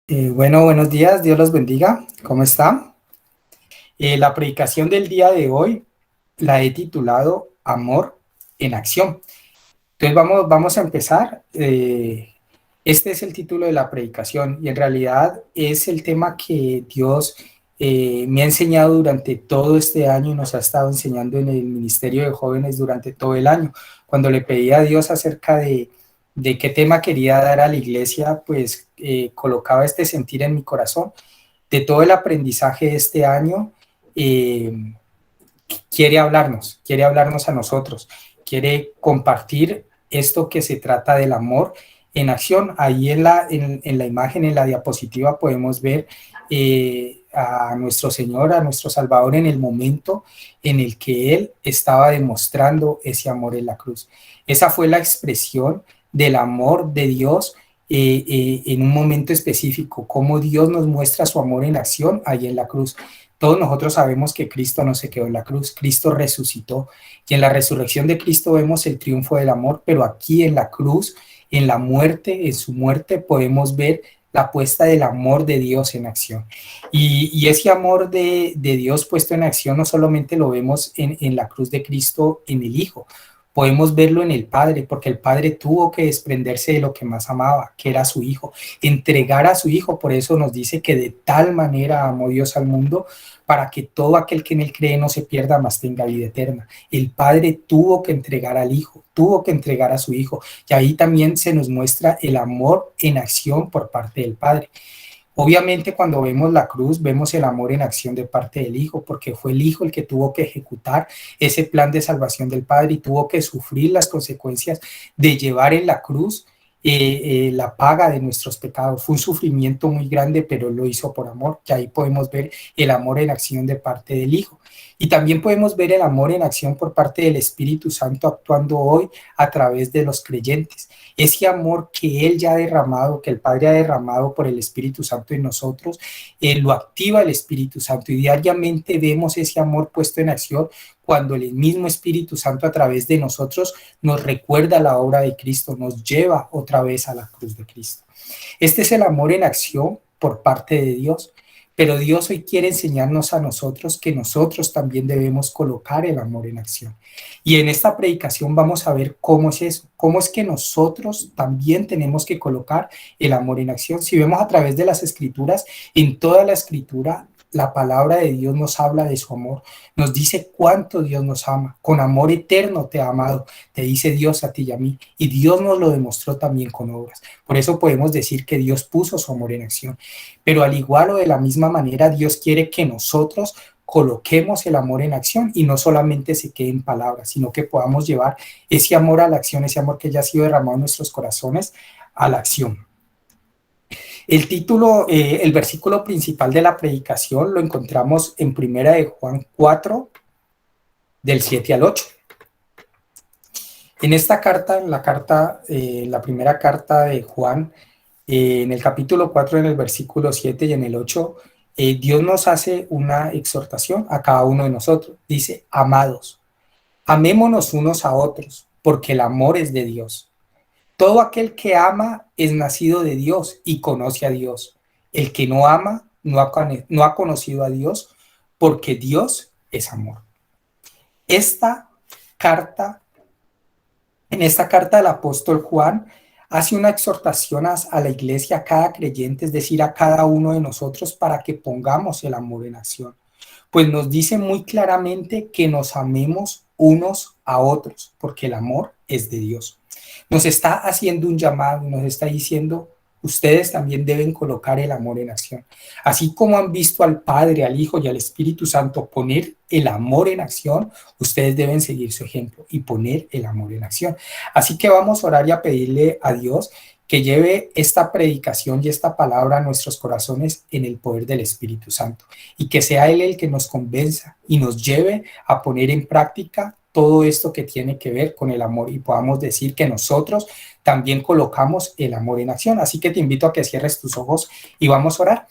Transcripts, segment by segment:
Buenos días, Dios los bendiga. ¿Cómo está? La predicación del día de hoy la he titulado Amor en Acción. Entonces vamos a empezar. Este es el título de la predicación y en realidad es el tema que Dios me ha enseñado durante todo este año y nos ha estado enseñando en el Ministerio de Jóvenes durante todo el año. Cuando le pedí a Dios acerca de qué tema quería dar a la iglesia, pues colocaba este sentir en mi corazón de todo el aprendizaje de este año. eh, quiere hablarnos a nosotros, quiere compartir esto que se trata del amor en acción. Ahí en la imagen, en la diapositiva, podemos ver a nuestro Señor, a nuestro Salvador en el momento en el que Él estaba demostrando ese amor en la cruz. Esa fue la expresión del amor de Dios en un momento específico, cómo Dios nos muestra su amor en acción ahí en la cruz. Todos nosotros sabemos que Cristo no se quedó en la cruz, Cristo resucitó y en la resurrección de Cristo vemos el triunfo del amor, pero aquí en la cruz, en la muerte, en su muerte, podemos ver la puesta del amor de Dios en acción. Y ese amor de Dios puesto en acción no solamente lo vemos en la cruz de Cristo, en el Hijo, podemos verlo en el Padre, porque el Padre tuvo que desprenderse de lo que más amaba, que era su Hijo, entregar a su Hijo. Por eso nos dice que de tal manera amó Dios al mundo, para que todo aquel que en él cree no se pierda, mas tenga vida eterna. El Padre tuvo que entregar al Hijo, tuvo que entregar a su Hijo, y ahí también se nos muestra el amor en acción por parte del Padre. Obviamente cuando vemos la cruz, vemos el amor en acción de parte del Hijo, porque fue el Hijo el que tuvo que ejecutar ese plan de salvación del Padre y tuvo que sufrir las consecuencias de llevar en la cruz la paga de nuestros pecados. Fue un sufrimiento muy grande, pero lo hizo por amor, que ahí podemos ver el amor en acción de parte del Hijo. Y también podemos ver el amor en acción por parte del Espíritu Santo actuando hoy a través de los creyentes. Ese amor que Él ya ha derramado, que el Padre ha derramado por el Espíritu Santo en nosotros, lo activa el Espíritu Santo y diariamente vemos ese amor puesto en acción cuando el mismo Espíritu Santo a través de nosotros nos recuerda la obra de Cristo, nos lleva otra vez a la cruz de Cristo. Este es el amor en acción por parte de Dios. Pero Dios hoy quiere enseñarnos a nosotros que nosotros también debemos colocar el amor en acción. Y en esta predicación vamos a ver cómo es eso, cómo es que nosotros también tenemos que colocar el amor en acción. Si vemos a través de las escrituras, en toda la escritura, la palabra de Dios nos habla de su amor, nos dice cuánto Dios nos ama, con amor eterno te ha amado, te dice Dios a ti y a mí, y Dios nos lo demostró también con obras. Por eso podemos decir que Dios puso su amor en acción. Pero al igual o de la misma manera, Dios quiere que nosotros coloquemos el amor en acción y no solamente se quede en palabras, sino que podamos llevar ese amor a la acción, ese amor que ya ha sido derramado en nuestros corazones a la acción. El título, el versículo principal de la predicación lo encontramos en Primera de Juan 4, del 7 al 8. En esta carta, la primera carta de Juan, en el capítulo 4, en el versículo 7 y en el 8, Dios nos hace una exhortación a cada uno de nosotros. Dice, amados, amémonos unos a otros, porque el amor es de Dios. Todo aquel que ama es nacido de Dios y conoce a Dios. El que no ama no ha conocido a Dios, porque Dios es amor. Esta carta En esta carta del apóstol Juan hace una exhortación a la iglesia, a cada creyente, es decir, a cada uno de nosotros, para que pongamos el amor en acción. Pues nos dice muy claramente que nos amemos unos a otros, porque el amor es de Dios. Nos está haciendo un llamado, nos está diciendo, ustedes también deben colocar el amor en acción. Así como han visto al Padre, al Hijo y al Espíritu Santo poner el amor en acción, ustedes deben seguir su ejemplo y poner el amor en acción. Así que vamos a orar y a pedirle a Dios que lleve esta predicación y esta palabra a nuestros corazones en el poder del Espíritu Santo y que sea Él el que nos convenza y nos lleve a poner en práctica todo esto que tiene que ver con el amor y podamos decir que nosotros también colocamos el amor en acción. Así que te invito a que cierres tus ojos y vamos a orar.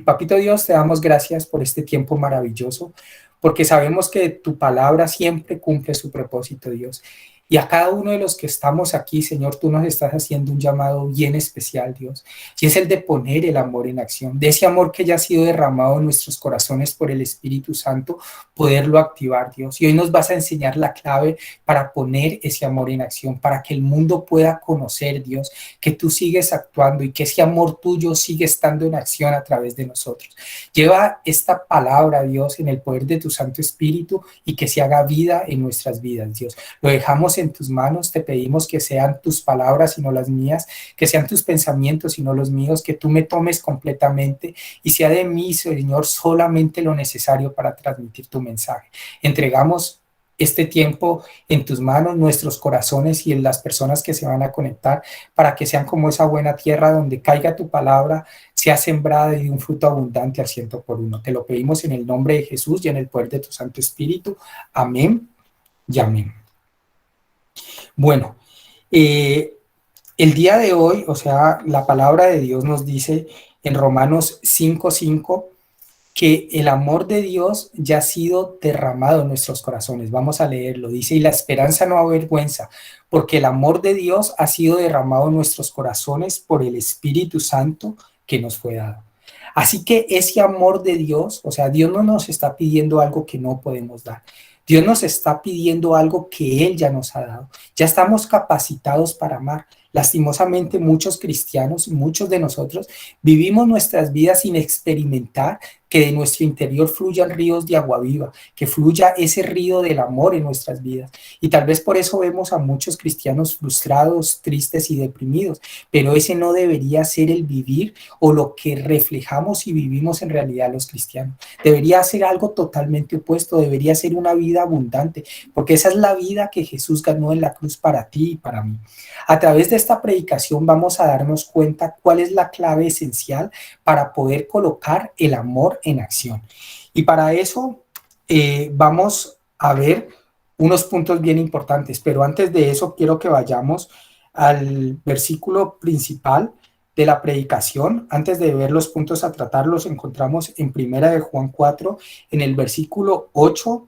Papito Dios, te damos gracias por este tiempo maravilloso, porque sabemos que tu palabra siempre cumple su propósito, Dios. Y a cada uno de los que estamos aquí, Señor, tú nos estás haciendo un llamado bien especial, Dios. Y es el de poner el amor en acción, de ese amor que ya ha sido derramado en nuestros corazones por el Espíritu Santo, poderlo activar, Dios. Y hoy nos vas a enseñar la clave para poner ese amor en acción, para que el mundo pueda conocer, Dios, que tú sigues actuando y que ese amor tuyo sigue estando en acción a través de nosotros. Lleva esta palabra, Dios, en el poder de tu Santo Espíritu y que se haga vida en nuestras vidas, Dios. Lo dejamos en tus manos, te pedimos que sean tus palabras y no las mías, que sean tus pensamientos y no los míos, que tú me tomes completamente y sea de mí, Señor, solamente lo necesario para transmitir tu mensaje. Entregamos este tiempo en tus manos, nuestros corazones y en las personas que se van a conectar, para que sean como esa buena tierra donde caiga tu palabra, sea sembrada y de un fruto abundante al 100 por 1. Te lo pedimos en el nombre de Jesús y en el poder de tu Santo Espíritu. Amén y amén. Bueno, el día de hoy, o sea, la palabra de Dios nos dice en Romanos 5:5 que el amor de Dios ya ha sido derramado en nuestros corazones. Vamos a leerlo. Dice, y la esperanza no avergüenza, porque el amor de Dios ha sido derramado en nuestros corazones por el Espíritu Santo que nos fue dado. Así que ese amor de Dios, o sea, Dios no nos está pidiendo algo que no podemos dar. Dios nos está pidiendo algo que Él ya nos ha dado. Ya estamos capacitados para amar. Lastimosamente, muchos cristianos, muchos de nosotros, vivimos nuestras vidas sin experimentar que de nuestro interior fluyan ríos de agua viva, que fluya ese río del amor en nuestras vidas. Y tal vez por eso vemos a muchos cristianos frustrados, tristes y deprimidos, pero ese no debería ser el vivir o lo que reflejamos y vivimos en realidad los cristianos. Debería ser algo totalmente opuesto, debería ser una vida abundante, porque esa es la vida que Jesús ganó en la cruz para ti y para mí. A través de esta predicación vamos a darnos cuenta cuál es la clave esencial para poder colocar el amor en acción. Y para eso vamos a ver unos puntos bien importantes, pero antes de eso quiero que vayamos al versículo principal de la predicación. Antes de ver los puntos a tratar, los encontramos en Primera de Juan 4, en el versículo 8,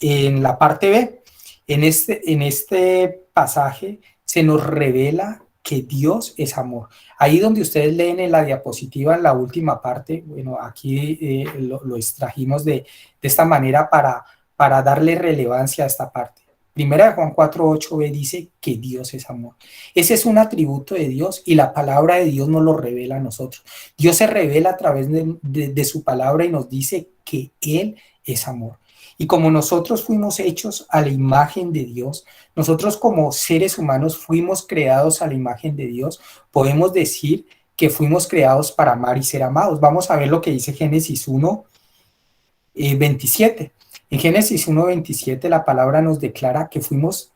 en la parte B. En este pasaje se nos revela que Dios es amor. Ahí donde ustedes leen en la diapositiva, en la última parte, bueno, aquí lo extrajimos de esta manera para darle relevancia a esta parte. Primera de Juan 4:8b dice que Dios es amor. Ese es un atributo de Dios y la palabra de Dios nos lo revela a nosotros. Dios se revela a través de su palabra y nos dice que Él es amor. Y como nosotros fuimos hechos a la imagen de Dios, nosotros como seres humanos fuimos creados a la imagen de Dios, podemos decir que fuimos creados para amar y ser amados. Vamos a ver lo que dice Génesis 1:27. En Génesis 1:27 la palabra nos declara que fuimos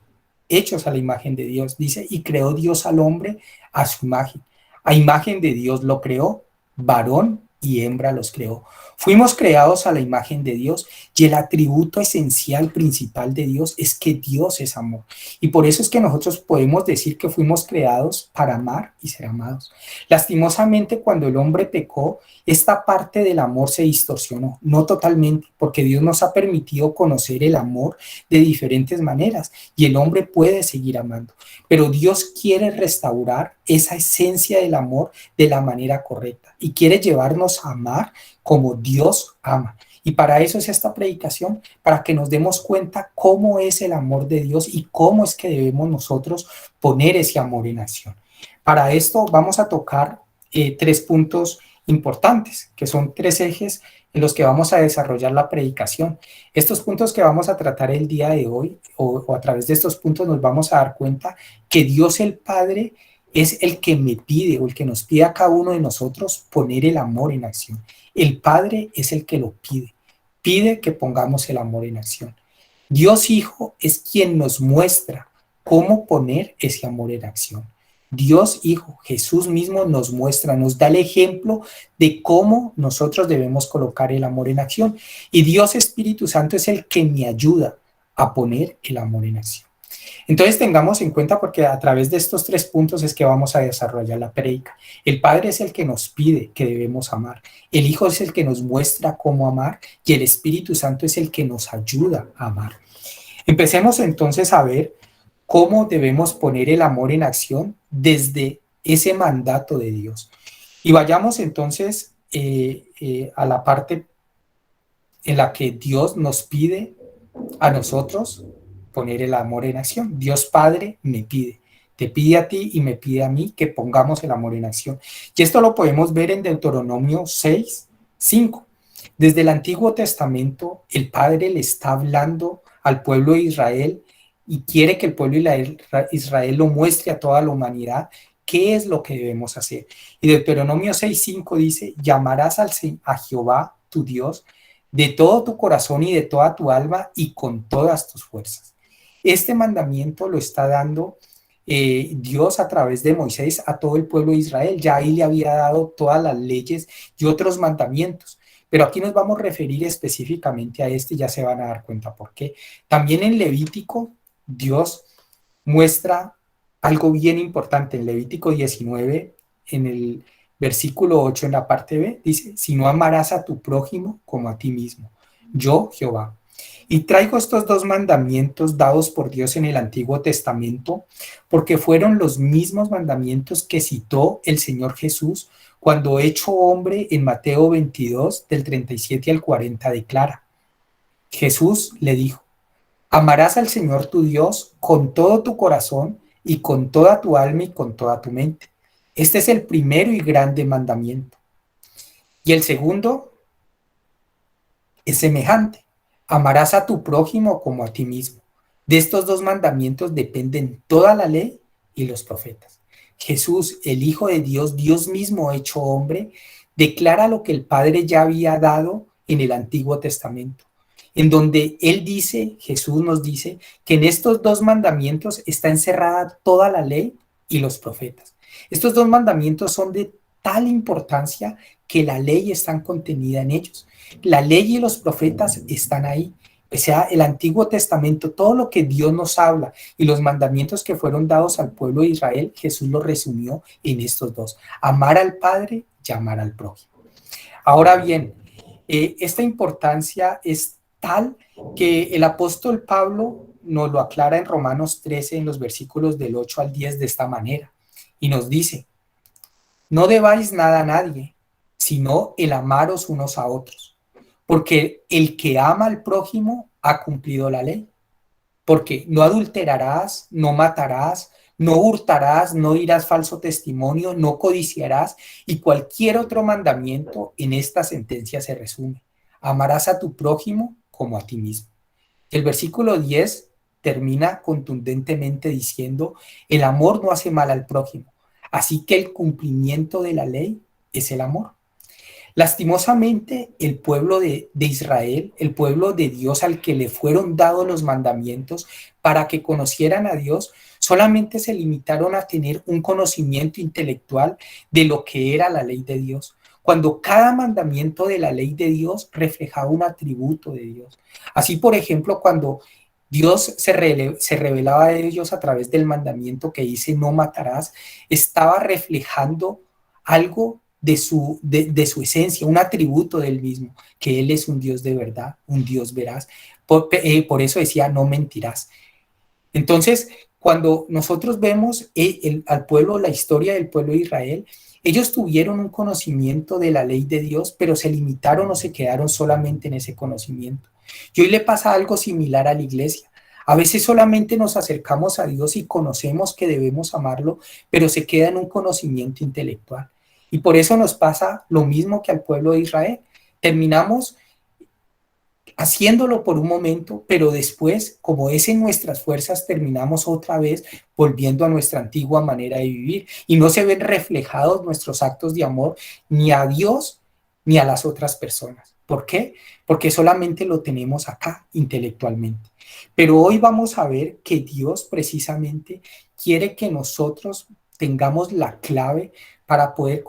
hechos a la imagen de Dios. Dice, y creó Dios al hombre a su imagen. A imagen de Dios lo creó, varón y hembra los creó. Fuimos creados a la imagen de Dios y el atributo esencial principal de Dios es que Dios es amor. Y por eso es que nosotros podemos decir que fuimos creados para amar y ser amados. Lastimosamente, cuando el hombre pecó, esta parte del amor se distorsionó, no totalmente, porque Dios nos ha permitido conocer el amor de diferentes maneras y el hombre puede seguir amando. Pero Dios quiere restaurar esa esencia del amor de la manera correcta y quiere llevarnos a amar como Dios ama. Y para eso es esta predicación, para que nos demos cuenta cómo es el amor de Dios y cómo es que debemos nosotros poner ese amor en acción. Para esto vamos a tocar 3 puntos importantes, que son 3 ejes en los que vamos a desarrollar la predicación. Estos puntos que vamos a tratar el día de hoy, o a través de estos puntos nos vamos a dar cuenta que Dios el Padre es el que me pide o el que nos pide a cada uno de nosotros poner el amor en acción. El Padre es el que lo pide que pongamos el amor en acción. Dios Hijo es quien nos muestra cómo poner ese amor en acción. Dios Hijo, Jesús mismo nos muestra, nos da el ejemplo de cómo nosotros debemos colocar el amor en acción. Y Dios Espíritu Santo es el que me ayuda a poner el amor en acción. Entonces tengamos en cuenta, porque a través de estos 3 puntos es que vamos a desarrollar la prédica. El Padre es el que nos pide que debemos amar, el Hijo es el que nos muestra cómo amar y el Espíritu Santo es el que nos ayuda a amar. Empecemos entonces a ver cómo debemos poner el amor en acción desde ese mandato de Dios. Y vayamos entonces a la parte en la que Dios nos pide a nosotros poner el amor en acción. Dios Padre me pide, te pide a ti y me pide a mí que pongamos el amor en acción. Y esto lo podemos ver en Deuteronomio 6, 5. Desde el Antiguo Testamento, el Padre le está hablando al pueblo de Israel y quiere que el pueblo de Israel lo muestre a toda la humanidad qué es lo que debemos hacer. Y Deuteronomio 6:5 dice, llamarás a Jehová tu Dios de todo tu corazón y de toda tu alma y con todas tus fuerzas. Este mandamiento lo está dando Dios a través de Moisés a todo el pueblo de Israel. Ya ahí le había dado todas las leyes y otros mandamientos. Pero aquí nos vamos a referir específicamente a este y ya se van a dar cuenta por qué. También en Levítico, Dios muestra algo bien importante. En Levítico 19, en el versículo 8, en la parte B, dice, si no amarás a tu prójimo como a ti mismo, yo Jehová. Y traigo estos dos mandamientos dados por Dios en el Antiguo Testamento, porque fueron los mismos mandamientos que citó el Señor Jesús cuando hecho hombre en Mateo 22, del 37 al 40, declara, Jesús le dijo, amarás al Señor tu Dios con todo tu corazón y con toda tu alma y con toda tu mente. Este es el primero y grande mandamiento. Y el segundo es semejante. Amarás a tu prójimo como a ti mismo. De estos dos mandamientos dependen toda la ley y los profetas. Jesús, el Hijo de Dios, Dios mismo hecho hombre, declara lo que el Padre ya había dado en el Antiguo Testamento, en donde Él dice, Jesús nos dice, que en estos dos mandamientos está encerrada toda la ley y los profetas. Estos dos mandamientos son de tal importancia que la ley está contenida en ellos. La ley y los profetas están ahí. O sea, el Antiguo Testamento, todo lo que Dios nos habla y los mandamientos que fueron dados al pueblo de Israel, Jesús los resumió en estos dos. Amar al Padre y amar al prójimo. Ahora bien, esta importancia es tal que el apóstol Pablo nos lo aclara en Romanos 13, en los versículos del 8 al 10 de esta manera. Y nos dice, no debáis nada a nadie, sino el amaros unos a otros. Porque el que ama al prójimo ha cumplido la ley. Porque no adulterarás, no matarás, no hurtarás, no dirás falso testimonio, no codiciarás y cualquier otro mandamiento en esta sentencia se resume. Amarás a tu prójimo como a ti mismo. El versículo 10 termina contundentemente diciendo, el amor no hace mal al prójimo, así que el cumplimiento de la ley es el amor. Lastimosamente, el pueblo de Israel, el pueblo de Dios al que le fueron dados los mandamientos para que conocieran a Dios, solamente se limitaron a tener un conocimiento intelectual de lo que era la ley de Dios, cuando cada mandamiento de la ley de Dios reflejaba un atributo de Dios. Así, por ejemplo, cuando Dios se revelaba a ellos a través del mandamiento que dice no matarás, estaba reflejando algo de su esencia, un atributo del mismo, que Él es un Dios de verdad, un Dios veraz. Por eso decía, no mentirás. Entonces, cuando nosotros vemos al pueblo, la historia del pueblo de Israel, ellos tuvieron un conocimiento de la ley de Dios, pero se limitaron o se quedaron solamente en ese conocimiento. Y hoy le pasa algo similar a la iglesia. A veces solamente nos acercamos a Dios y conocemos que debemos amarlo, pero se queda en un conocimiento intelectual. Y por eso nos pasa lo mismo que al pueblo de Israel. Terminamos haciéndolo por un momento, pero después, como es en nuestras fuerzas, terminamos otra vez volviendo a nuestra antigua manera de vivir y no se ven reflejados nuestros actos de amor ni a Dios ni a las otras personas. ¿Por qué? Porque solamente lo tenemos acá intelectualmente. Pero hoy vamos a ver que Dios precisamente quiere que nosotros tengamos la clave para poder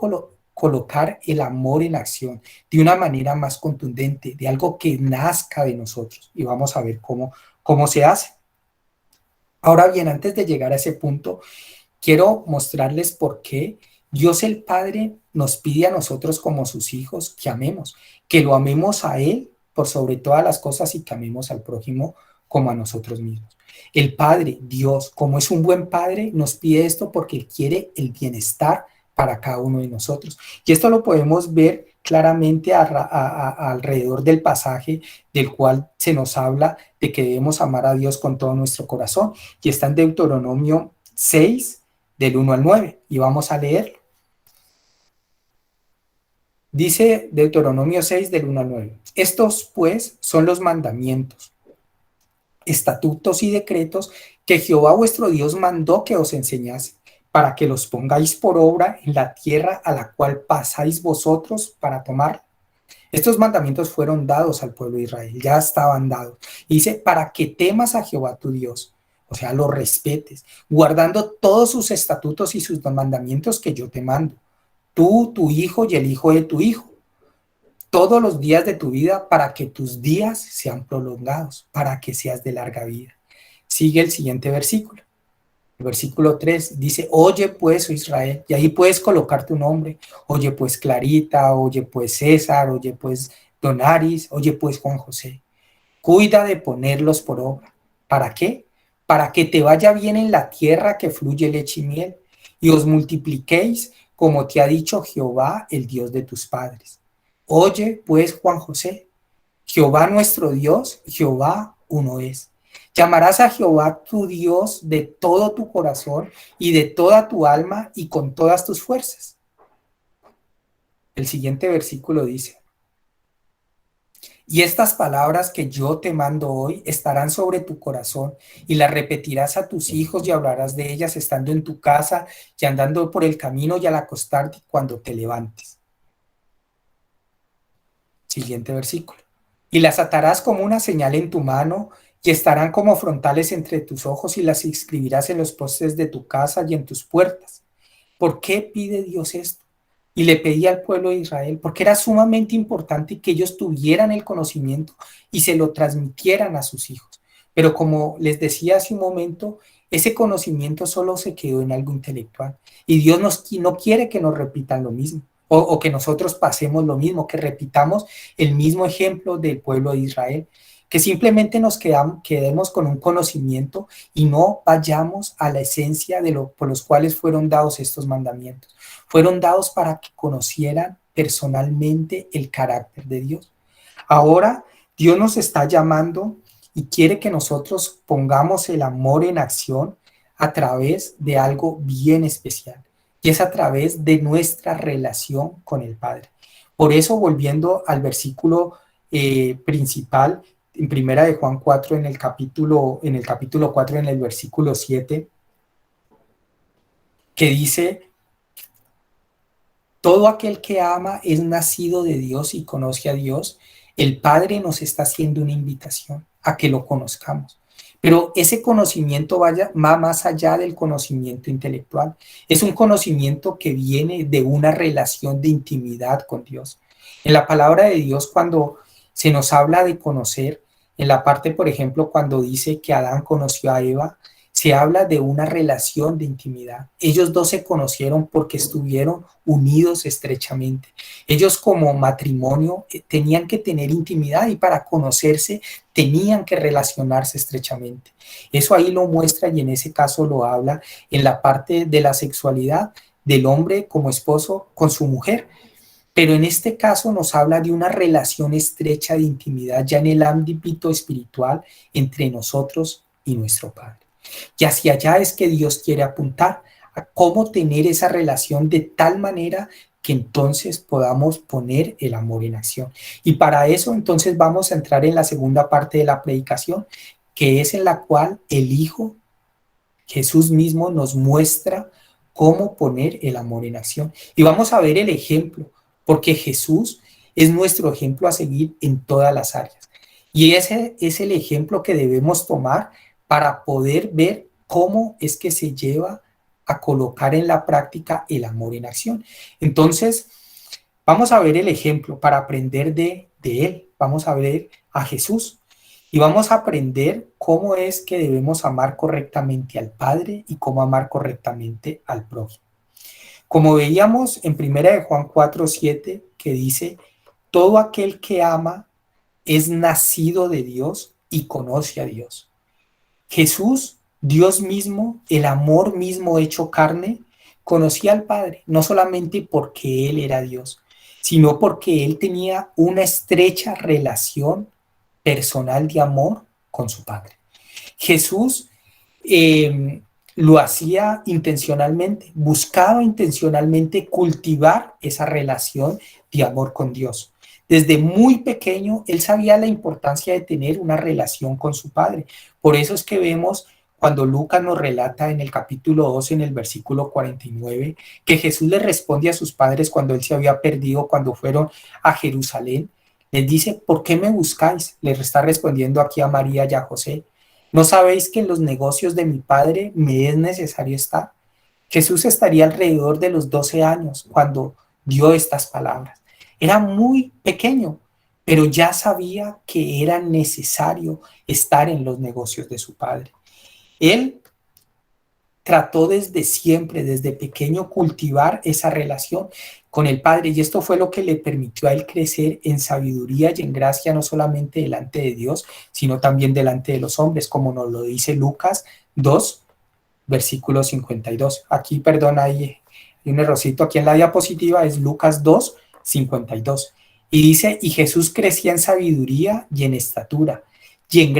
colocar el amor en acción de una manera más contundente, de algo que nazca de nosotros. Y vamos a ver cómo se hace. Ahora bien, antes de llegar a ese punto, quiero mostrarles por qué Dios el Padre nos pide a nosotros como sus hijos que amemos, que lo amemos a Él por sobre todas las cosas y que amemos al prójimo como a nosotros mismos. El Padre, Dios, como es un buen Padre, nos pide esto porque quiere el bienestar para cada uno de nosotros. Y esto lo podemos ver claramente alrededor del pasaje del cual se nos habla de que debemos amar a Dios con todo nuestro corazón. Y está en Deuteronomio 6, del 1 al 9. Y vamos a leerlo. Dice Deuteronomio 6, del 1 al 9. Estos, pues, son los mandamientos, estatutos y decretos que Jehová vuestro Dios mandó que os enseñase, para que los pongáis por obra en la tierra a la cual pasáis vosotros para tomarla. Estos mandamientos fueron dados al pueblo de Israel, ya estaban dados. Y dice, para que temas a Jehová tu Dios, o sea, lo respetes, guardando todos sus estatutos y sus mandamientos que yo te mando, tú, tu hijo y el hijo de tu hijo, todos los días de tu vida, para que tus días sean prolongados, para que seas de larga vida. Sigue el siguiente versículo. El versículo 3 dice, oye pues, oh Israel, y ahí puedes colocar tu nombre. Oye pues Clarita, oye pues César, oye pues Donaris, oye pues Juan José. Cuida de ponerlos por obra. ¿Para qué? Para que te vaya bien en la tierra que fluye leche y miel, y os multipliquéis como te ha dicho Jehová, el Dios de tus padres. Oye pues Juan José, Jehová nuestro Dios, Jehová uno es. Llamarás a Jehová tu Dios de todo tu corazón y de toda tu alma y con todas tus fuerzas. El siguiente versículo dice, y estas palabras que yo te mando hoy estarán sobre tu corazón y las repetirás a tus hijos y hablarás de ellas estando en tu casa y andando por el camino y al acostarte cuando te levantes. Siguiente versículo. Y las atarás como una señal en tu mano y estarán como frontales entre tus ojos y las escribirás en los postes de tu casa y en tus puertas. ¿Por qué pide Dios esto? Y le pedía al pueblo de Israel, porque era sumamente importante que ellos tuvieran el conocimiento y se lo transmitieran a sus hijos. Pero como les decía hace un momento, ese conocimiento solo se quedó en algo intelectual. Y Dios no quiere que nos repitan lo mismo, o que nosotros pasemos lo mismo, que repitamos el mismo ejemplo del pueblo de Israel, que simplemente nos quedemos con un conocimiento y no vayamos a la esencia de lo por los cuales fueron dados estos mandamientos. Fueron dados para que conocieran personalmente el carácter de Dios. Ahora Dios nos está llamando y quiere que nosotros pongamos el amor en acción a través de algo bien especial, y es a través de nuestra relación con el Padre. Por eso, volviendo al versículo principal, en primera de Juan 4, en el capítulo 4, en el versículo 7, que dice, todo aquel que ama es nacido de Dios y conoce a Dios. El Padre nos está haciendo una invitación a que lo conozcamos. Pero ese conocimiento va más allá del conocimiento intelectual. Es un conocimiento que viene de una relación de intimidad con Dios. En la palabra de Dios, cuando se nos habla de conocer, en la parte, por ejemplo, cuando dice que Adán conoció a Eva, se habla de una relación de intimidad. Ellos dos se conocieron porque estuvieron unidos estrechamente. Ellos como matrimonio tenían que tener intimidad y para conocerse tenían que relacionarse estrechamente. Eso ahí lo muestra y en ese caso lo habla en la parte de la sexualidad del hombre como esposo con su mujer. Pero en este caso nos habla de una relación estrecha de intimidad ya en el ámbito espiritual entre nosotros y nuestro Padre. Y hacia allá es que Dios quiere apuntar, a cómo tener esa relación de tal manera que entonces podamos poner el amor en acción. Y para eso entonces vamos a entrar en la segunda parte de la predicación, que es en la cual el Hijo, Jesús mismo, nos muestra cómo poner el amor en acción. Y vamos a ver el ejemplo, porque Jesús es nuestro ejemplo a seguir en todas las áreas. Y ese es el ejemplo que debemos tomar para poder ver cómo es que se lleva a colocar en la práctica el amor en acción. Entonces, vamos a ver el ejemplo para aprender de él. Vamos a ver a Jesús y vamos a aprender cómo es que debemos amar correctamente al Padre y cómo amar correctamente al prójimo. Como veíamos en 1 Juan 4:7, que dice, todo aquel que ama es nacido de Dios y conoce a Dios. Jesús, Dios mismo, el amor mismo hecho carne, conocía al Padre, no solamente porque Él era Dios, sino porque Él tenía una estrecha relación personal de amor con su Padre. Jesús lo hacía intencionalmente, buscaba intencionalmente cultivar esa relación de amor con Dios. Desde muy pequeño, él sabía la importancia de tener una relación con su Padre. Por eso es que vemos cuando Lucas nos relata en el capítulo 12, en el versículo 49, que Jesús le responde a sus padres cuando él se había perdido, cuando fueron a Jerusalén. Les dice, ¿por qué me buscáis? Les está respondiendo aquí a María y a José. ¿No sabéis que en los negocios de mi Padre me es necesario estar? Jesús estaría alrededor de los 12 años cuando dio estas palabras. Era muy pequeño, pero ya sabía que era necesario estar en los negocios de su Padre. Él trató desde siempre, desde pequeño, cultivar esa relación con el Padre, y esto fue lo que le permitió a él crecer en sabiduría y en gracia, no solamente delante de Dios, sino también delante de los hombres, como nos lo dice Lucas 2, versículo 52. Aquí, perdón, hay un errorcito aquí en la diapositiva, es Lucas 2, 52. Y dice, y Jesús crecía en sabiduría y en estatura, y en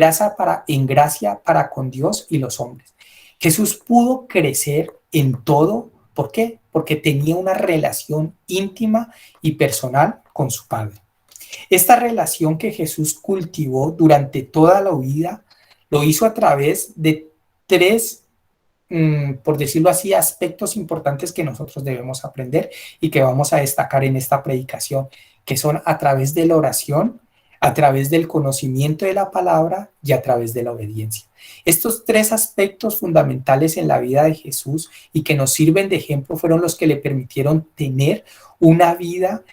gracia para con Dios y los hombres. Jesús pudo crecer en todo. ¿Por qué? Porque tenía una relación íntima y personal con su Padre. Esta relación que Jesús cultivó durante toda la vida lo hizo a través de tres, por decirlo así, aspectos importantes que nosotros debemos aprender y que vamos a destacar en esta predicación, que son a través de la oración, a través del conocimiento de la palabra y a través de la obediencia. Estos tres aspectos fundamentales en la vida de Jesús y que nos sirven de ejemplo fueron los que le permitieron tener una vida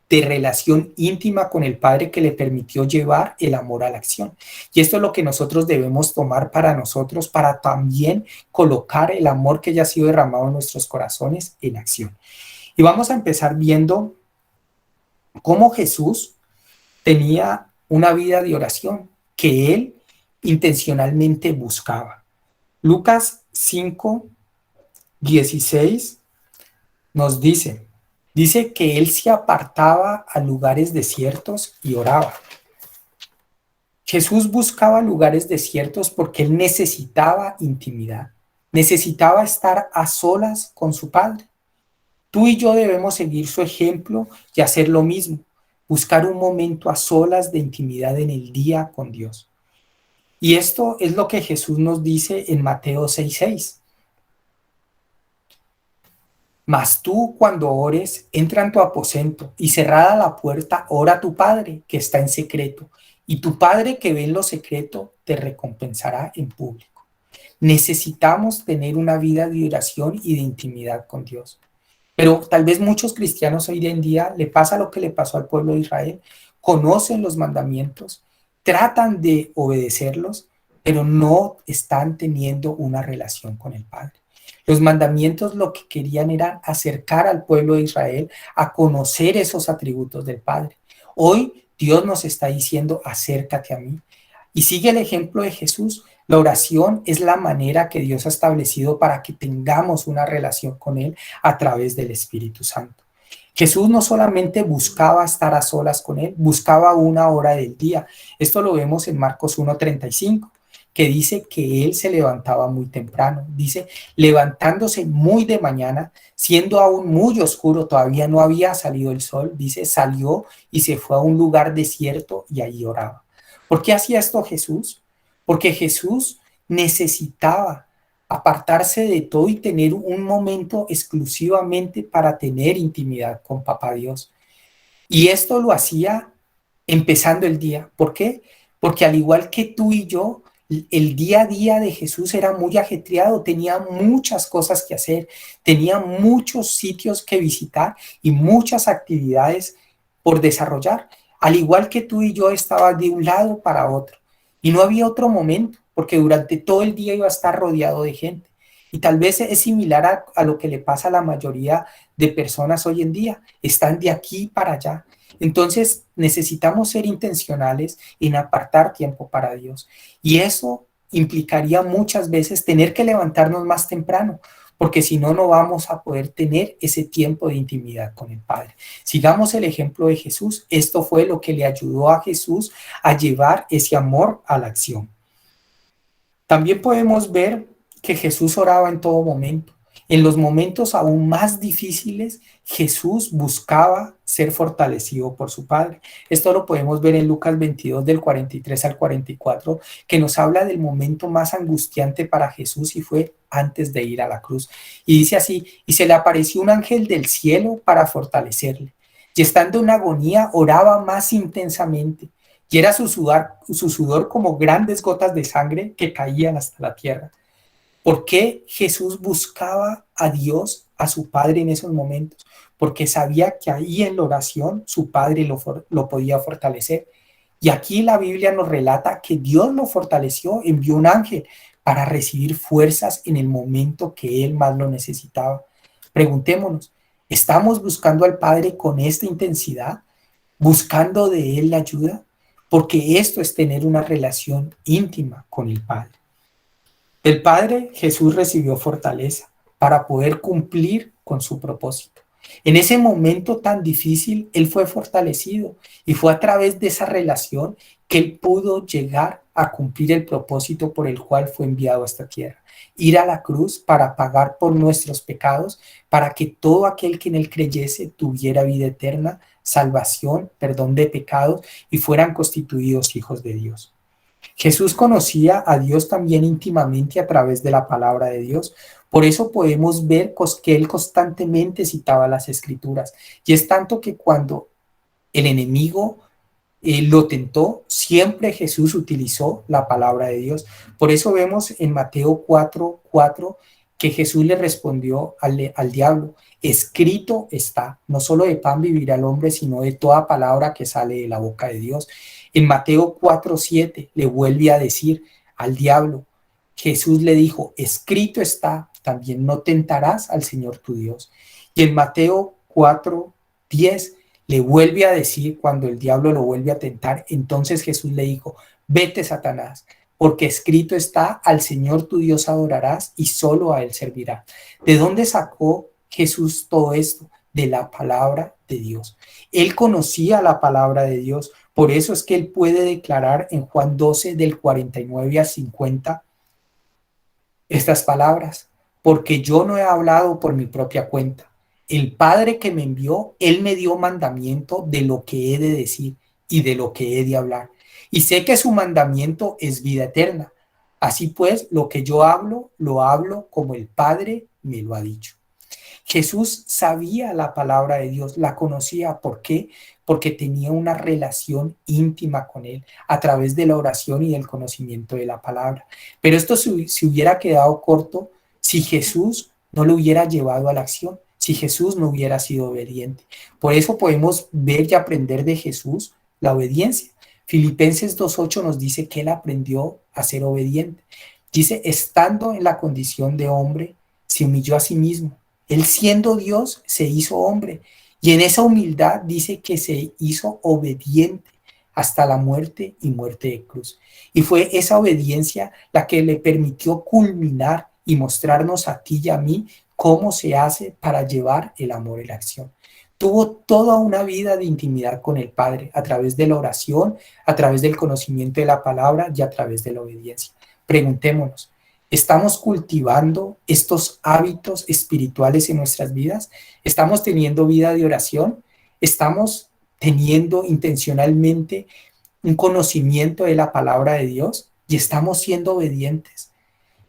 de relación íntima con el Padre, que le permitió llevar el amor a la acción. Y esto es lo que nosotros debemos tomar para nosotros, para también colocar el amor que ya ha sido derramado en nuestros corazones en acción. Y vamos a empezar viendo cómo Jesús tenía una vida de oración que él intencionalmente buscaba. Lucas 5:16 nos dice que él se apartaba a lugares desiertos y oraba. Jesús buscaba lugares desiertos porque él necesitaba intimidad, necesitaba estar a solas con su Padre. Tú y yo debemos seguir su ejemplo y hacer lo mismo, buscar un momento a solas de intimidad en el día con Dios. Y esto es lo que Jesús nos dice en Mateo 6:6. Mas tú, cuando ores, entra en tu aposento y cerrada la puerta, ora a tu Padre que está en secreto, y tu Padre que ve en lo secreto te recompensará en público. Necesitamos tener una vida de oración y de intimidad con Dios. Pero tal vez muchos cristianos hoy en día le pasa lo que le pasó al pueblo de Israel. Conocen los mandamientos, tratan de obedecerlos, pero no están teniendo una relación con el Padre. Los mandamientos lo que querían era acercar al pueblo de Israel a conocer esos atributos del Padre. Hoy Dios nos está diciendo, acércate a mí. Y sigue el ejemplo de Jesús. La oración es la manera que Dios ha establecido para que tengamos una relación con Él a través del Espíritu Santo. Jesús no solamente buscaba estar a solas con Él, buscaba una hora del día. Esto lo vemos en Marcos 1:35, que dice que Él se levantaba muy temprano. Dice, levantándose muy de mañana, siendo aún muy oscuro, todavía no había salido el sol. Dice, salió y se fue a un lugar desierto y allí oraba. ¿Por qué hacía esto Jesús? Porque Jesús necesitaba apartarse de todo y tener un momento exclusivamente para tener intimidad con Papá Dios. Y esto lo hacía empezando el día. ¿Por qué? Porque al igual que tú y yo, el día a día de Jesús era muy ajetreado, tenía muchas cosas que hacer, tenía muchos sitios que visitar y muchas actividades por desarrollar. Al igual que tú y yo, estaba de un lado para otro y no había otro momento, porque durante todo el día iba a estar rodeado de gente. Y tal vez es similar a lo que le pasa a la mayoría de personas hoy en día. Están de aquí para allá. Entonces necesitamos ser intencionales en apartar tiempo para Dios. Y eso implicaría muchas veces tener que levantarnos más temprano, porque si no, no vamos a poder tener ese tiempo de intimidad con el Padre. Sigamos el ejemplo de Jesús. Esto fue lo que le ayudó a Jesús a llevar ese amor a la acción. También podemos ver que Jesús oraba en todo momento. En los momentos aún más difíciles, Jesús buscaba ser fortalecido por su Padre. Esto lo podemos ver en Lucas 22 del 43 al 44, que nos habla del momento más angustiante para Jesús y fue antes de ir a la cruz. Y dice así, y se le apareció un ángel del cielo para fortalecerle. Y estando en agonía, oraba más intensamente y era su sudor como grandes gotas de sangre que caían hasta la tierra. ¿Por qué Jesús buscaba a Dios, a su Padre en esos momentos? Porque sabía que ahí en la oración su Padre lo podía fortalecer. Y aquí la Biblia nos relata que Dios lo fortaleció, envió un ángel para recibir fuerzas en el momento que él más lo necesitaba. Preguntémonos, ¿estamos buscando al Padre con esta intensidad? ¿Buscando de él la ayuda? Porque esto es tener una relación íntima con el Padre. Del Padre, Jesús recibió fortaleza para poder cumplir con su propósito. En ese momento tan difícil, Él fue fortalecido y fue a través de esa relación que Él pudo llegar a cumplir el propósito por el cual fue enviado a esta tierra. Ir a la cruz para pagar por nuestros pecados, para que todo aquel que en Él creyese tuviera vida eterna, salvación, perdón de pecados y fueran constituidos hijos de Dios. Jesús conocía a Dios también íntimamente a través de la palabra de Dios. Por eso podemos ver que él constantemente citaba las escrituras. Y es tanto que cuando el enemigo lo tentó, siempre Jesús utilizó la palabra de Dios. Por eso vemos en Mateo 4:4 que Jesús le respondió al diablo, escrito está, no solo de pan vivirá el hombre, sino de toda palabra que sale de la boca de Dios. En Mateo 4:7 le vuelve a decir al diablo, Jesús le dijo, escrito está, también no tentarás al Señor tu Dios. Y en Mateo 4:10 le vuelve a decir cuando el diablo lo vuelve a tentar, entonces Jesús le dijo, vete Satanás, porque escrito está, al Señor tu Dios adorarás y solo a Él servirá. ¿De dónde sacó Jesús todo esto? De la palabra de Dios. Él conocía la palabra de Dios, por eso es que Él puede declarar en Juan 12 del 49 al 50 estas palabras, porque yo no he hablado por mi propia cuenta. El Padre que me envió, Él me dio mandamiento de lo que he de decir y de lo que he de hablar. Y sé que su mandamiento es vida eterna. Así pues, lo que yo hablo, lo hablo como el Padre me lo ha dicho. Jesús sabía la palabra de Dios, la conocía. ¿Por qué? Porque tenía una relación íntima con Él a través de la oración y del conocimiento de la palabra. Pero esto se hubiera quedado corto si Jesús no lo hubiera llevado a la acción, si Jesús no hubiera sido obediente. Por eso podemos ver y aprender de Jesús la obediencia. Filipenses 2:8 nos dice que Él aprendió a ser obediente. Dice, estando en la condición de hombre, se humilló a sí mismo. Él siendo Dios se hizo hombre y en esa humildad dice que se hizo obediente hasta la muerte y muerte de cruz. Y fue esa obediencia la que le permitió culminar y mostrarnos a ti y a mí cómo se hace para llevar el amor en la acción. Tuvo toda una vida de intimidad con el Padre a través de la oración, a través del conocimiento de la palabra y a través de la obediencia. Preguntémonos, ¿estamos cultivando estos hábitos espirituales en nuestras vidas? ¿Estamos teniendo vida de oración? ¿Estamos teniendo intencionalmente un conocimiento de la palabra de Dios? ¿Y estamos siendo obedientes?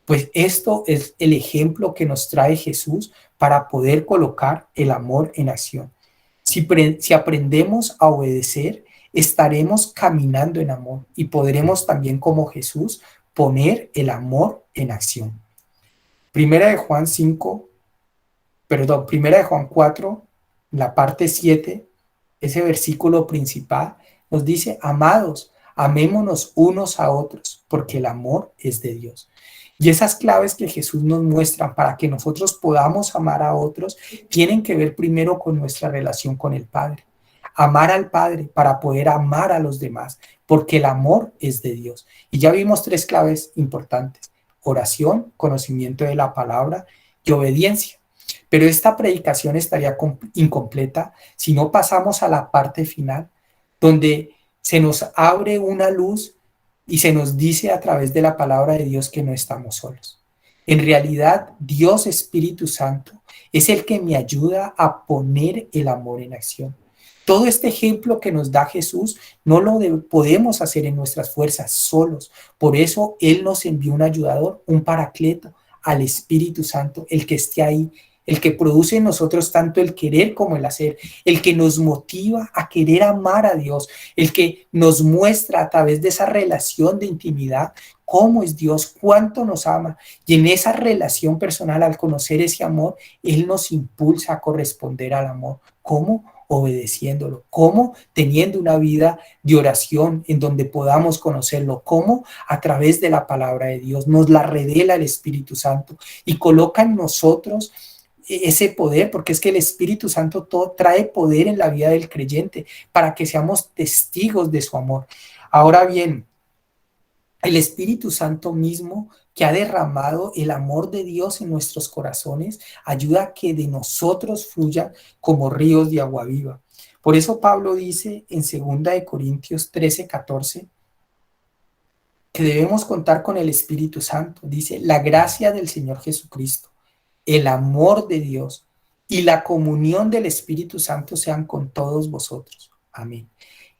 Pues esto es el ejemplo que nos trae Jesús para poder colocar el amor en acción. Si aprendemos a obedecer, estaremos caminando en amor y podremos también como Jesús poner el amor en acción. Primera de Juan 4, la parte 7, ese versículo principal, nos dice, amados, amémonos unos a otros, porque el amor es de Dios. Y esas claves que Jesús nos muestra para que nosotros podamos amar a otros, tienen que ver primero con nuestra relación con el Padre. amar al Padre para poder amar a los demás, porque el amor es de Dios. Y ya vimos 3 claves importantes: oración, conocimiento de la palabra y obediencia. Pero esta predicación estaría incompleta si no pasamos a la parte final, donde se nos abre una luz y se nos dice a través de la palabra de Dios que no estamos solos. En realidad, Dios Espíritu Santo es el que me ayuda a poner el amor en acción. Todo este ejemplo que nos da Jesús no lo podemos hacer en nuestras fuerzas solos. Por eso Él nos envió un ayudador, un paracleto, al Espíritu Santo, el que esté ahí, el que produce en nosotros tanto el querer como el hacer, el que nos motiva a querer amar a Dios, el que nos muestra a través de esa relación de intimidad cómo es Dios, cuánto nos ama. Y en esa relación personal, al conocer ese amor, Él nos impulsa a corresponder al amor. ¿Cómo? Obedeciéndolo. ¿Cómo? Teniendo una vida de oración en donde podamos conocerlo. ¿Cómo? A través de la palabra de Dios. Nos la revela el Espíritu Santo y coloca en nosotros ese poder, porque es que el Espíritu Santo todo trae poder en la vida del creyente para que seamos testigos de su amor. Ahora bien, el Espíritu Santo mismo, que ha derramado el amor de Dios en nuestros corazones, ayuda a que de nosotros fluya como ríos de agua viva. Por eso Pablo dice en 2 Corintios 13:14 que debemos contar con el Espíritu Santo. Dice: la gracia del Señor Jesucristo, el amor de Dios y la comunión del Espíritu Santo sean con todos vosotros. Amén.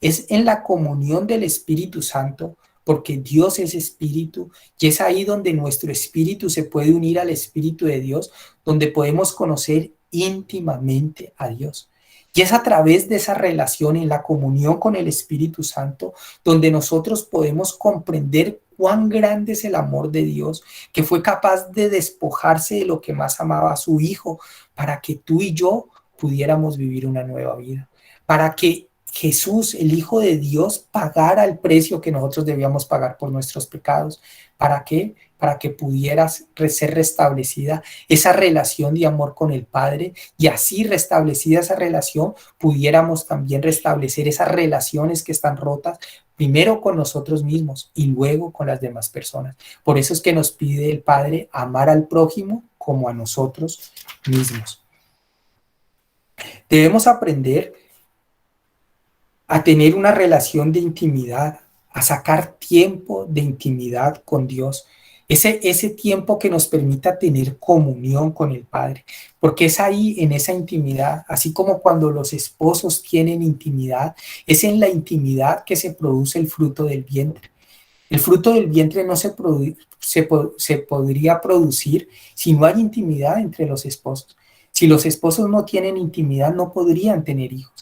Es en la comunión del Espíritu Santo, porque Dios es espíritu, y es ahí donde nuestro espíritu se puede unir al Espíritu de Dios, donde podemos conocer íntimamente a Dios. Y es a través de esa relación, en la comunión con el Espíritu Santo, donde nosotros podemos comprender cuán grande es el amor de Dios, que fue capaz de despojarse de lo que más amaba, a su Hijo, para que tú y yo pudiéramos vivir una nueva vida, para que Jesús, el Hijo de Dios, pagara el precio que nosotros debíamos pagar por nuestros pecados. ¿Para qué? Para que pudiera ser restablecida esa relación de amor con el Padre, y así restablecida esa relación, pudiéramos también restablecer esas relaciones que están rotas, primero con nosotros mismos y luego con las demás personas. Por eso es que nos pide el Padre amar al prójimo como a nosotros mismos. Debemos aprender a tener una relación de intimidad, a sacar tiempo de intimidad con Dios, ese tiempo que nos permita tener comunión con el Padre, porque es ahí, en esa intimidad, así como cuando los esposos tienen intimidad, es en la intimidad que se produce el fruto del vientre. El fruto del vientre no se podría producir si no hay intimidad entre los esposos. Si los esposos no tienen intimidad, no podrían tener hijos.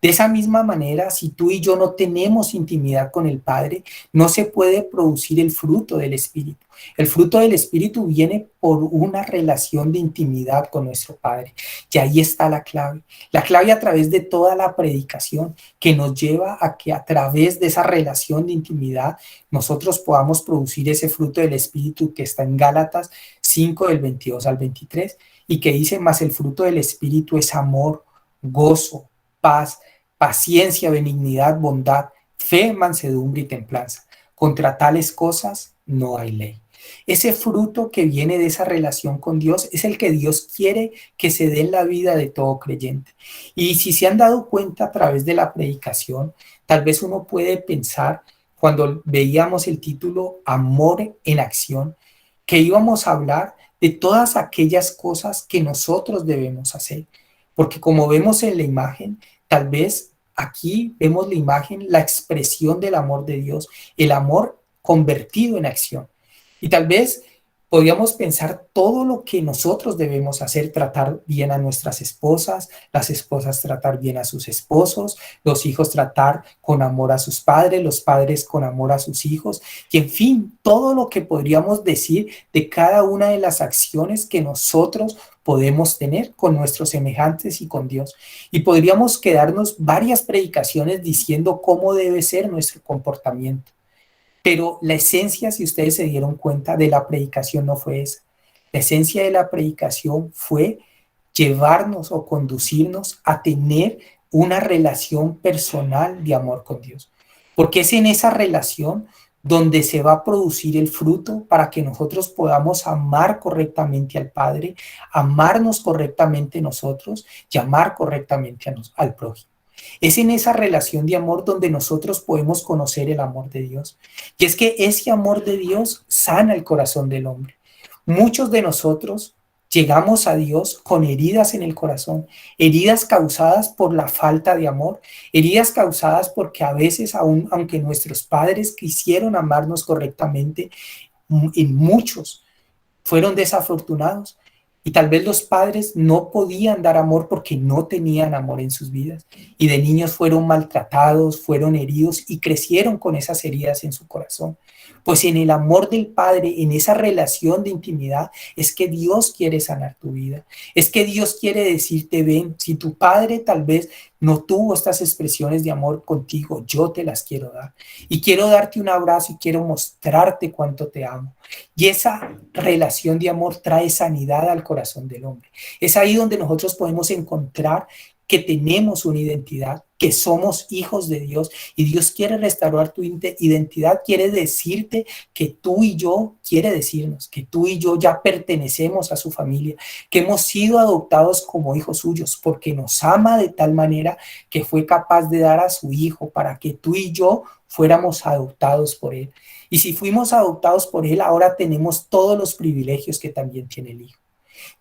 De esa misma manera, si tú y yo no tenemos intimidad con el Padre, no se puede producir el fruto del Espíritu. El fruto del Espíritu viene por una relación de intimidad con nuestro Padre. Y ahí está la clave. La clave a través de toda la predicación, que nos lleva a que a través de esa relación de intimidad nosotros podamos producir ese fruto del Espíritu que está en Gálatas 5 del 22 al 23 y que dice: mas el fruto del Espíritu es amor, gozo, paz, paciencia, benignidad, bondad, fe, mansedumbre y templanza. Contra tales cosas no hay ley. Ese fruto que viene de esa relación con Dios es el que Dios quiere que se dé en la vida de todo creyente. Y si se han dado cuenta a través de la predicación, tal vez uno puede pensar, cuando veíamos el título Amor en Acción, que íbamos a hablar de todas aquellas cosas que nosotros debemos hacer. Porque como vemos en la imagen, tal vez aquí vemos la imagen, la expresión del amor de Dios, el amor convertido en acción. Y tal vez podríamos pensar todo lo que nosotros debemos hacer: tratar bien a nuestras esposas, las esposas tratar bien a sus esposos, los hijos tratar con amor a sus padres, los padres con amor a sus hijos, y en fin, todo lo que podríamos decir de cada una de las acciones que nosotros podemos tener con nuestros semejantes y con Dios. Y podríamos quedarnos varias predicaciones diciendo cómo debe ser nuestro comportamiento. Pero la esencia, si ustedes se dieron cuenta, de la predicación no fue esa. La esencia de la predicación fue llevarnos o conducirnos a tener una relación personal de amor con Dios. Porque es en esa relación donde se va a producir el fruto para que nosotros podamos amar correctamente al Padre, amarnos correctamente nosotros y amar correctamente al prójimo. Es en esa relación de amor donde nosotros podemos conocer el amor de Dios. Y es que ese amor de Dios sana el corazón del hombre. Muchos de nosotros llegamos a Dios con heridas en el corazón, heridas causadas por la falta de amor, heridas causadas porque a veces, aunque nuestros padres quisieron amarnos correctamente, en muchos fueron desafortunados. Y tal vez los padres no podían dar amor porque no tenían amor en sus vidas. Y de niños fueron maltratados, fueron heridos y crecieron con esas heridas en su corazón. Pues en el amor del Padre, en esa relación de intimidad, es que Dios quiere sanar tu vida. Es que Dios quiere decirte, ven, si tu Padre tal vez no tuvo estas expresiones de amor contigo, yo te las quiero dar. Y quiero darte un abrazo y quiero mostrarte cuánto te amo. Y esa relación de amor trae sanidad al corazón del hombre. Es ahí donde nosotros podemos encontrar que tenemos una identidad, que somos hijos de Dios y Dios quiere restaurar tu identidad, quiere decirte que tú y yo, quiere decirnos que tú y yo ya pertenecemos a su familia, que hemos sido adoptados como hijos suyos porque nos ama de tal manera que fue capaz de dar a su hijo para que tú y yo fuéramos adoptados por él. Y si fuimos adoptados por él, ahora tenemos todos los privilegios que también tiene el hijo.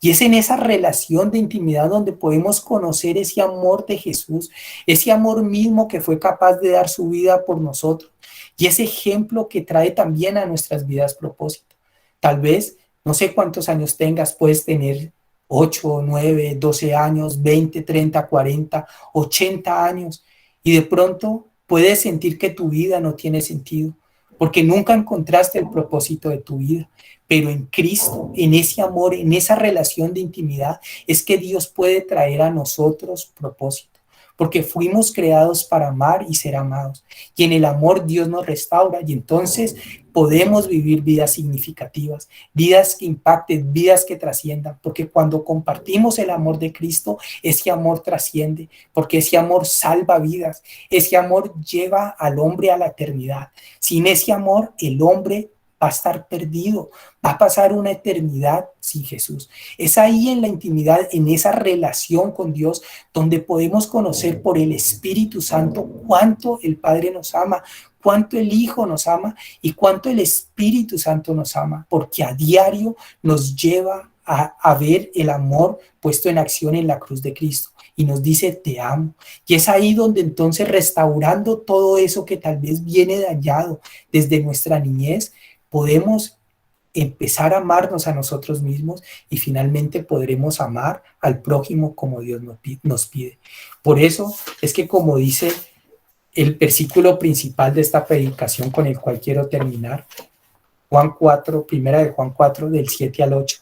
Y es en esa relación de intimidad donde podemos conocer ese amor de Jesús, ese amor mismo que fue capaz de dar su vida por nosotros y ese ejemplo que trae también a nuestras vidas propósito. Tal vez, no sé cuántos años tengas, puedes tener 8, 9, 12 años, 20, 30, 40, 80 años y de pronto puedes sentir que tu vida no tiene sentido porque nunca encontraste el propósito de tu vida. Pero en Cristo, en ese amor, en esa relación de intimidad, es que Dios puede traer a nosotros propósito, porque fuimos creados para amar y ser amados. Y en el amor Dios nos restaura y entonces podemos vivir vidas significativas, vidas que impacten, vidas que trasciendan, porque cuando compartimos el amor de Cristo, ese amor trasciende, porque ese amor salva vidas, ese amor lleva al hombre a la eternidad. Sin ese amor, el hombre va a estar perdido, va a pasar una eternidad sin Jesús. Es ahí en la intimidad, en esa relación con Dios, donde podemos conocer por el Espíritu Santo cuánto el Padre nos ama, cuánto el Hijo nos ama y cuánto el Espíritu Santo nos ama, porque a diario nos lleva a ver el amor puesto en acción en la cruz de Cristo. Y nos dice, te amo. Y es ahí donde entonces restaurando todo eso que tal vez viene dañado desde nuestra niñez, podemos empezar a amarnos a nosotros mismos y finalmente podremos amar al prójimo como Dios nos pide. Por eso es que como dice el versículo principal de esta predicación con el cual quiero terminar, Juan 4, primera de Juan 4, del 7 al 8.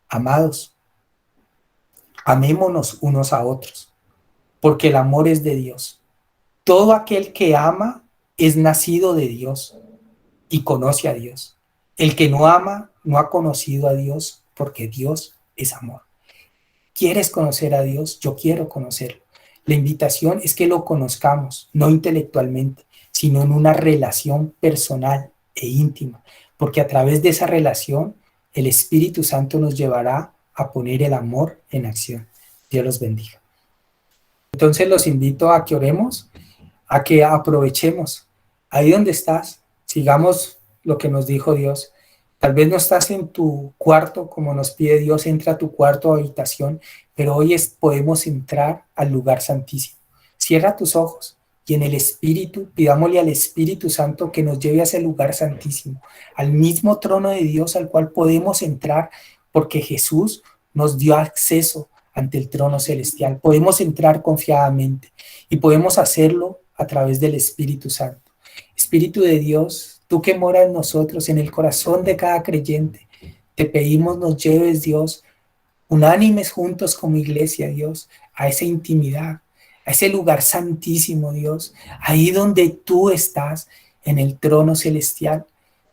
Amados, amémonos unos a otros, porque el amor es de Dios. Todo aquel que ama es nacido de Dios y conoce a Dios. El que no ama no ha conocido a Dios porque Dios es amor. ¿Quieres conocer a Dios? Yo quiero conocerlo. La invitación es que lo conozcamos, no intelectualmente, sino en una relación personal e íntima, porque a través de esa relación el Espíritu Santo nos llevará a poner el amor en acción. Dios los bendiga. Entonces los invito a que oremos, a que aprovechemos. Ahí donde estás, sigamos lo que nos dijo Dios. Tal vez no estás en tu cuarto como nos pide Dios, entra a tu cuarto o habitación, pero hoy podemos entrar al lugar santísimo. Cierra tus ojos y en el Espíritu, pidámosle al Espíritu Santo que nos lleve a ese lugar santísimo, al mismo trono de Dios al cual podemos entrar porque Jesús nos dio acceso ante el trono celestial. Podemos entrar confiadamente y podemos hacerlo a través del Espíritu Santo. Espíritu de Dios, tú que moras en nosotros, en el corazón de cada creyente, te pedimos nos lleves, Dios, unánimes juntos como iglesia, Dios, a esa intimidad, a ese lugar santísimo, Dios, ahí donde tú estás en el trono celestial.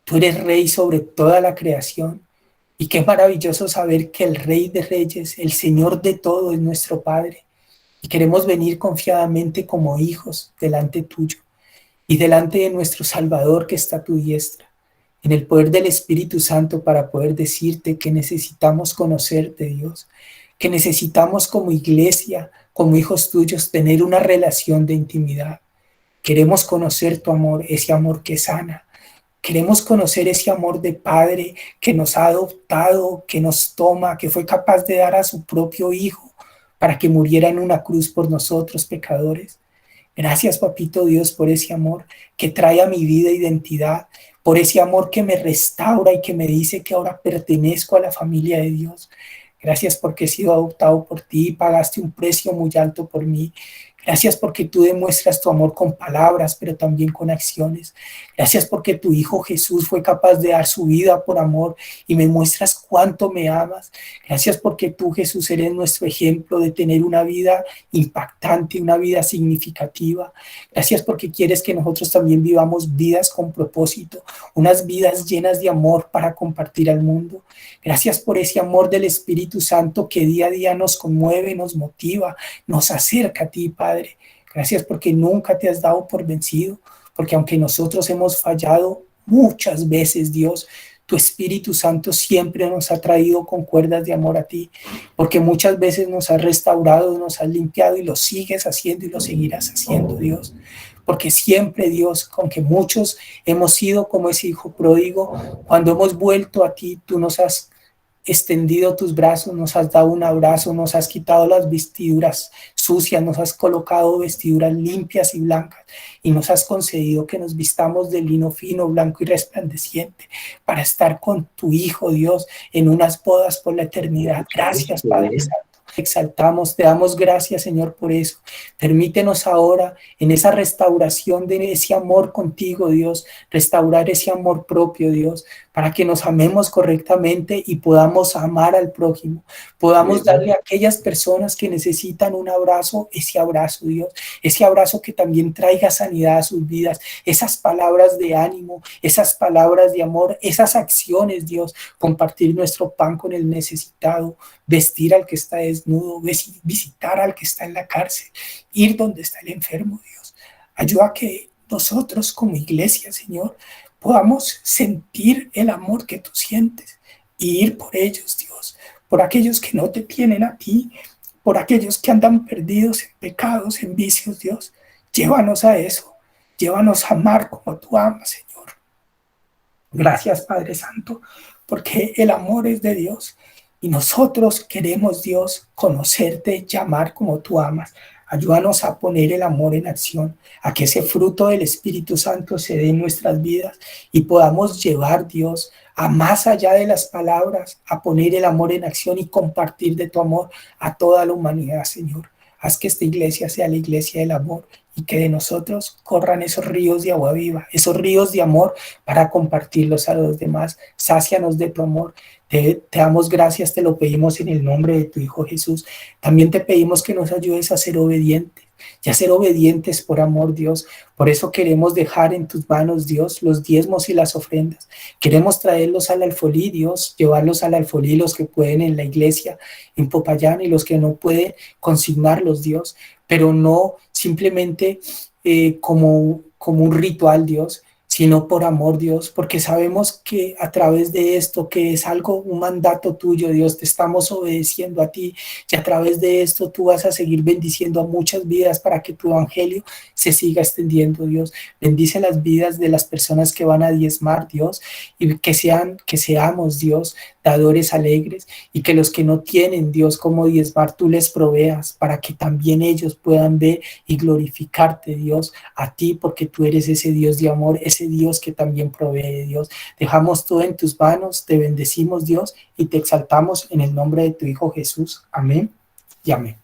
Tú eres rey sobre toda la creación. Y qué maravilloso saber que el Rey de Reyes, el Señor de todo, es nuestro Padre. y queremos venir confiadamente como hijos delante tuyo y delante de nuestro Salvador que está a tu diestra, en el poder del Espíritu Santo para poder decirte que necesitamos conocerte, Dios, que necesitamos como iglesia, como hijos tuyos, tener una relación de intimidad. Queremos conocer tu amor, ese amor que sana. Queremos conocer ese amor de Padre que nos ha adoptado, que nos toma, que fue capaz de dar a su propio Hijo para que muriera en una cruz por nosotros pecadores. Gracias, Papito Dios, por ese amor que trae a mi vida identidad, por ese amor que me restaura y que me dice que ahora pertenezco a la familia de Dios. Gracias porque he sido adoptado por ti y pagaste un precio muy alto por mí. Gracias porque tú demuestras tu amor con palabras, pero también con acciones. Gracias porque tu Hijo Jesús fue capaz de dar su vida por amor y me muestras cuánto me amas. Gracias porque tú, Jesús, eres nuestro ejemplo de tener una vida impactante, una vida significativa. Gracias porque quieres que nosotros también vivamos vidas con propósito, unas vidas llenas de amor para compartir al mundo. Gracias por ese amor del Espíritu Santo que día a día nos conmueve, nos motiva, nos acerca a ti, Padre. Gracias porque nunca te has dado por vencido, porque aunque nosotros hemos fallado muchas veces, Dios, tu Espíritu Santo siempre nos ha traído con cuerdas de amor a ti, porque muchas veces nos has restaurado, nos has limpiado y lo sigues haciendo y lo seguirás haciendo, Dios. Porque siempre, Dios, aunque muchos hemos sido como ese hijo pródigo, cuando hemos vuelto a ti, tú nos has extendido tus brazos, nos has dado un abrazo, nos has quitado las vestiduras sucias, nos has colocado vestiduras limpias y blancas y nos has concedido que nos vistamos de lino fino, blanco y resplandeciente para estar con tu Hijo, Dios, en unas bodas por la eternidad. Gracias, Padre Santo. Exaltamos, te damos gracias, Señor, por eso. Permítenos ahora, en esa restauración de ese amor contigo, Dios, restaurar ese amor propio, Dios, para que nos amemos correctamente y podamos amar al prójimo, podamos darle a aquellas personas que necesitan un abrazo, Dios, ese abrazo que también traiga sanidad a sus vidas, esas palabras de ánimo, esas palabras de amor, esas acciones, Dios, compartir nuestro pan con el necesitado, vestir al que está desnudo, visitar al que está en la cárcel, ir donde está el enfermo, Dios. Ayuda a que nosotros como iglesia, Señor, podamos sentir el amor que tú sientes y ir por ellos, Dios, por aquellos que no te tienen a ti, por aquellos que andan perdidos en pecados, en vicios, Dios. Llévanos a eso, llévanos a amar como tú amas, Señor. Gracias, Padre Santo, porque el amor es de Dios y nosotros queremos, Dios, conocerte y amar como tú amas. Ayúdanos a poner el amor en acción, a que ese fruto del Espíritu Santo se dé en nuestras vidas y podamos llevar, Dios, a más allá de las palabras, a poner el amor en acción y compartir de tu amor a toda la humanidad, Señor. Haz que esta iglesia sea la iglesia del amor y que de nosotros corran esos ríos de agua viva, esos ríos de amor para compartirlos a los demás. Sácianos de tu amor. Te damos gracias, te lo pedimos en el nombre de tu Hijo Jesús. También te pedimos que nos ayudes a ser obedientes, y a ser obedientes por amor, Dios. Por eso queremos dejar en tus manos, Dios, los diezmos y las ofrendas. Queremos traerlos al alfolí, Dios, llevarlos al alfolí, los que pueden en la iglesia, en Popayán, y los que no pueden consignarlos, Dios, pero no simplemente como un ritual, Dios, sino por amor, Dios, porque sabemos que a través de esto, que es algo, un mandato tuyo, Dios, te estamos obedeciendo a ti, y a través de esto tú vas a seguir bendiciendo a muchas vidas para que tu evangelio se siga extendiendo, Dios. Bendice las vidas de las personas que van a diezmar, Dios, y que seamos, Dios, dadores alegres, y que los que no tienen, Dios, como diezmar, tú les proveas para que también ellos puedan ver y glorificarte, Dios, a ti, porque tú eres ese Dios de amor, ese Dios que también provee, Dios. Dejamos todo en tus manos, te bendecimos, Dios, y te exaltamos en el nombre de tu Hijo Jesús. Amén y amén.